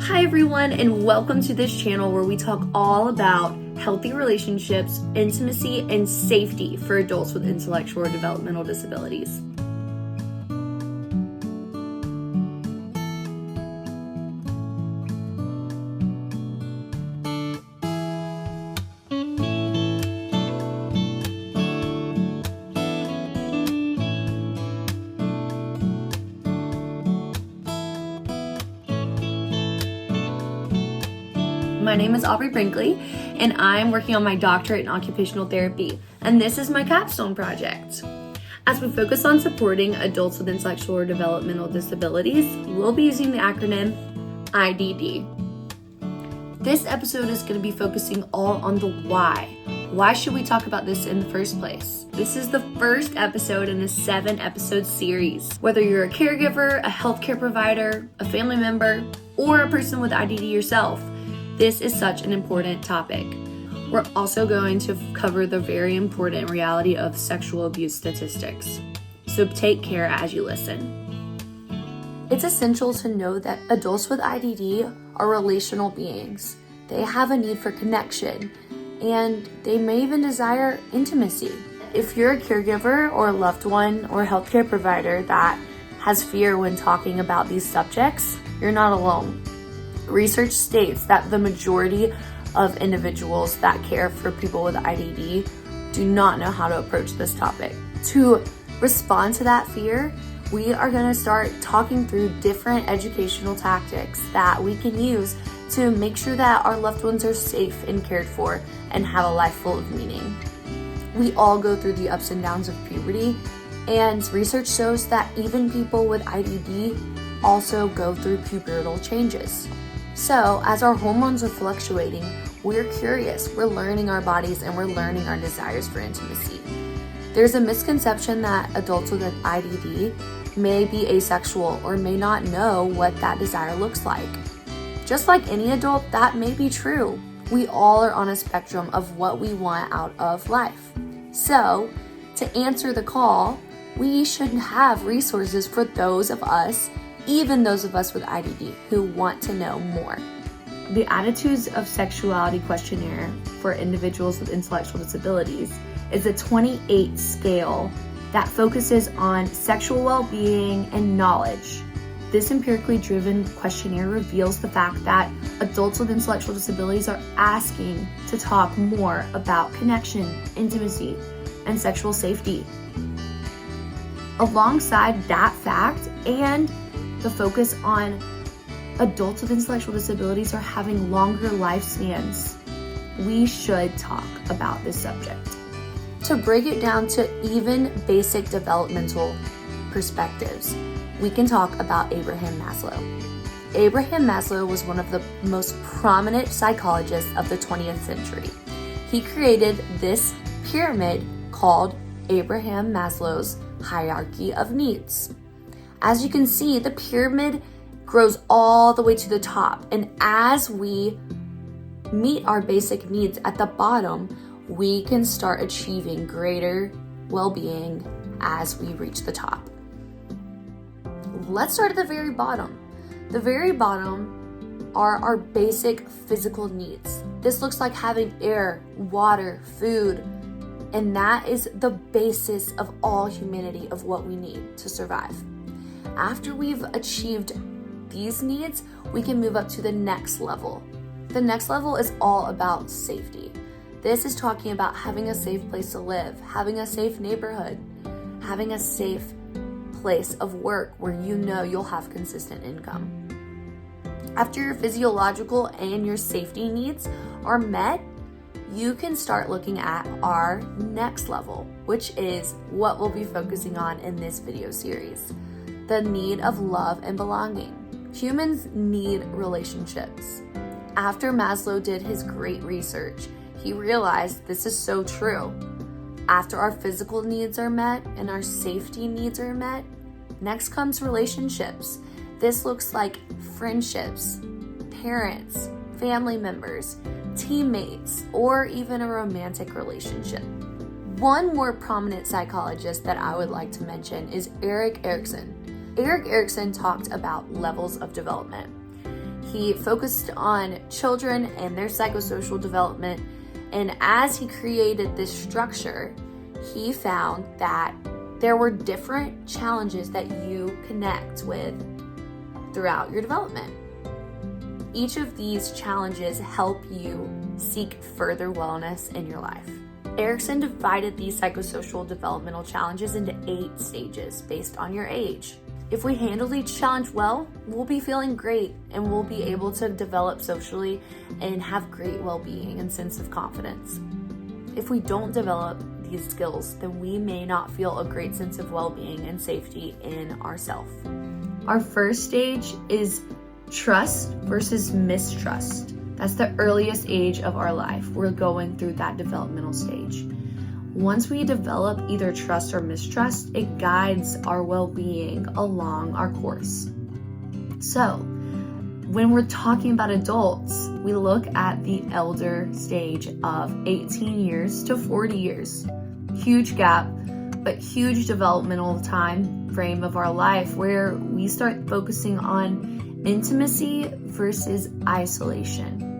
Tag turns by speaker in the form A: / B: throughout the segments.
A: Hi everyone, and welcome to this channel where we talk all about healthy relationships, intimacy, and safety for adults with intellectual or developmental disabilities. My name is Aubrey Brinkley, and I'm working on my doctorate in occupational therapy, and this is my capstone project. As we focus on supporting adults with intellectual or developmental disabilities, we'll be using the acronym IDD. This episode is going to be focusing all on the why. Why should we talk about this in the first place? This is the first episode in a 7-episode series. Whether you're a caregiver, a healthcare provider, a family member, or a person with IDD yourself, this is such an important topic. We're also going to cover the very important reality of sexual abuse statistics. So take care as you listen. It's essential to know that adults with IDD are relational beings. They have a need for connection, and they may even desire intimacy. If you're a caregiver or a loved one or a healthcare provider that has fear when talking about these subjects, you're not alone. Research states that the majority of individuals that care for people with IDD do not know how to approach this topic. To respond to that fear, we are going to start talking through different educational tactics that we can use to make sure that our loved ones are safe and cared for and have a life full of meaning. We all go through the ups and downs of puberty, and research shows that even people with IDD also go through pubertal changes. So, as our hormones are fluctuating, we're curious, we're learning our bodies, and we're learning our desires for intimacy. There's a misconception that adults with an IDD may be asexual or may not know what that desire looks like. Just like any adult, that may be true. We all are on a spectrum of what we want out of life. So, to answer the call, we should have resources for those of us, even those of us with IDD, who want to know more. The Attitudes of Sexuality questionnaire for individuals with intellectual disabilities is a 28 scale that focuses on sexual well-being and knowledge. This empirically driven questionnaire reveals the fact that adults with intellectual disabilities are asking to talk more about connection, intimacy, and sexual safety. Alongside that fact and the focus on adults with intellectual disabilities are having longer lifespans, we should talk about this subject. To break it down to even basic developmental perspectives, we can talk about Abraham Maslow. Abraham Maslow was one of the most prominent psychologists of the 20th century. He created this pyramid called Abraham Maslow's hierarchy of needs. As you can see, the pyramid grows all the way to the top, and as we meet our basic needs at the bottom, we can start achieving greater well-being as we reach the top. Let's start at the very bottom. The very bottom are our basic physical needs. This looks like having air, water, food, and that is the basis of all humanity, of what we need to survive. After we've achieved these needs, we can move up to the next level. The next level is all about safety. This is talking about having a safe place to live, having a safe neighborhood, having a safe place of work where you know you'll have consistent income. After your physiological and your safety needs are met, you can start looking at our next level, which is what we'll be focusing on in this video series. The need of love and belonging. Humans need relationships. After Maslow did his great research, he realized this is so true. After our physical needs are met and our safety needs are met, next comes relationships. This looks like friendships, parents, family members, teammates, or even a romantic relationship. One more prominent psychologist that I would like to mention is Erikson. Erikson talked about levels of development. He focused on children and their psychosocial development. And as he created this structure, he found that there were different challenges that you connect with throughout your development. Each of these challenges help you seek further wellness in your life. Erikson divided these psychosocial developmental challenges into 8 stages based on your age. If we handle each challenge well, we'll be feeling great and we'll be able to develop socially and have great well-being and sense of confidence. If we don't develop these skills, then we may not feel a great sense of well-being and safety in ourselves. Our first stage is trust versus mistrust. That's the earliest age of our life. We're going through that developmental stage. Once we develop either trust or mistrust, it guides our well-being along our course. So, when we're talking about adults, we look at the elder stage of 18 years to 40 years. Huge gap, but huge developmental time frame of our life where we start focusing on intimacy versus isolation.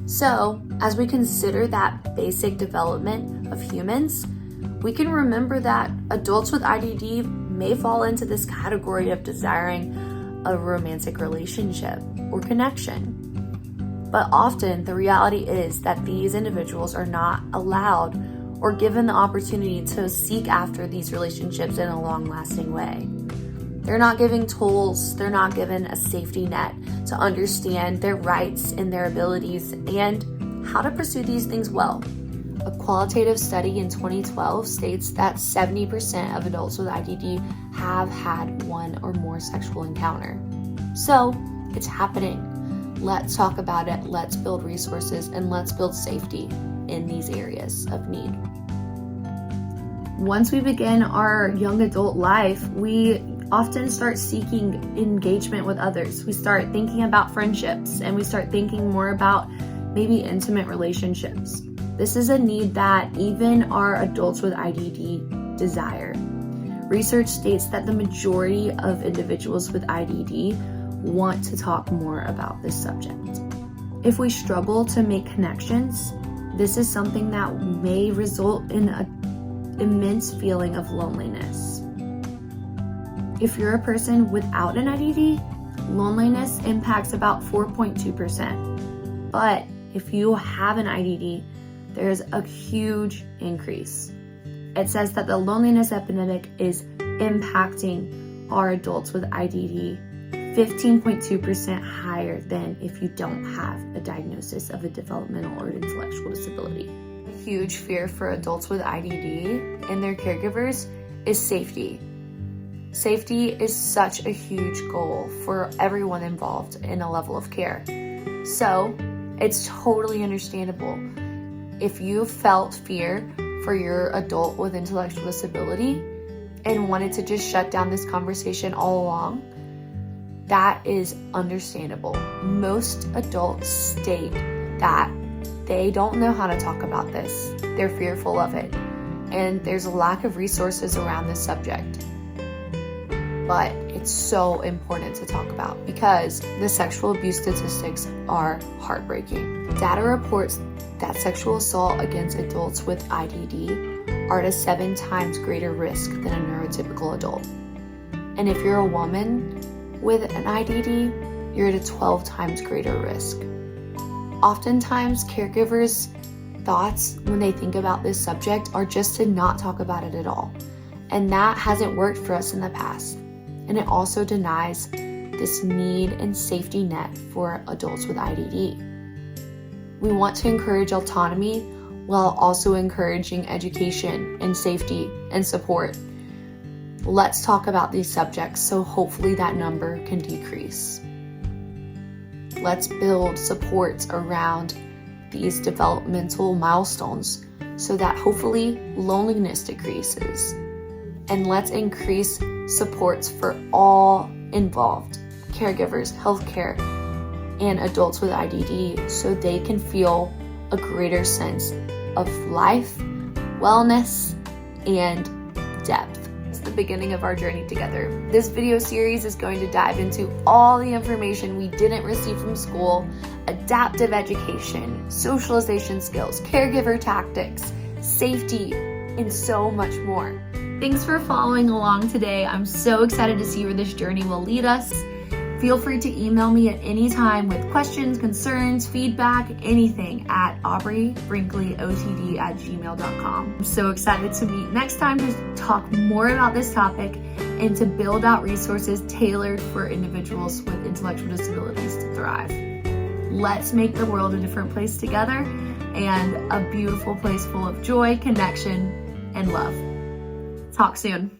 A: So, as we consider that basic development of humans, we can remember that adults with IDD may fall into this category of desiring a romantic relationship or connection. But often, the reality is that these individuals are not allowed or given the opportunity to seek after these relationships in a long-lasting way. They're not given tools, they're not given a safety net to understand their rights and their abilities and how to pursue these things well. A qualitative study in 2012 states that 70% of adults with IDD have had one or more sexual encounter. So, it's happening. Let's talk about it, let's build resources, and let's build safety in these areas of need. Once we begin our young adult life, we often start seeking engagement with others. We start thinking about friendships and we start thinking more about maybe intimate relationships. This is a need that even our adults with IDD desire. Research states that the majority of individuals with IDD want to talk more about this subject. If we struggle to make connections, this is something that may result in an immense feeling of loneliness. If you're a person without an IDD, loneliness impacts about 4.2%. But if you have an IDD, there's a huge increase. It says that the loneliness epidemic is impacting our adults with IDD 15.2% higher than if you don't have a diagnosis of a developmental or intellectual disability. A huge fear for adults with IDD and their caregivers is safety. Safety is such a huge goal for everyone involved in a level of care. So, it's totally understandable if you felt fear for your adult with intellectual disability and wanted to just shut down this conversation all along. That is understandable. Most adults state that they don't know how to talk about this. They're fearful of it. And there's a lack of resources around this subject. But it's so important to talk about because the sexual abuse statistics are heartbreaking. Data reports that sexual assault against adults with IDD are at a 7 times greater risk than a neurotypical adult. And if you're a woman with an IDD, you're at a 12 times greater risk. Oftentimes, caregivers' thoughts when they think about this subject are just to not talk about it at all. And that hasn't worked for us in the past. And it also denies this need and safety net for adults with IDD. We want to encourage autonomy while also encouraging education and safety and support. Let's talk about these subjects so hopefully that number can decrease. Let's build supports around these developmental milestones so that hopefully loneliness decreases. And let's increase supports for all involved, caregivers, healthcare, and adults with IDD so they can feel a greater sense of life, wellness, and depth. just the beginning of our journey together. This video series is going to dive into all the information we didn't receive from school, adaptive education, socialization skills, caregiver tactics, safety, and so much more. Thanks for following along today. I'm so excited to see where this journey will lead us. Feel free to email me at any time with questions, concerns, feedback, anything at aubreybrinkleyotd@gmail.com. I'm so excited to meet next time to talk more about this topic and to build out resources tailored for individuals with intellectual disabilities to thrive. Let's make the world a different place together and a beautiful place full of joy, connection, and love. Talk soon.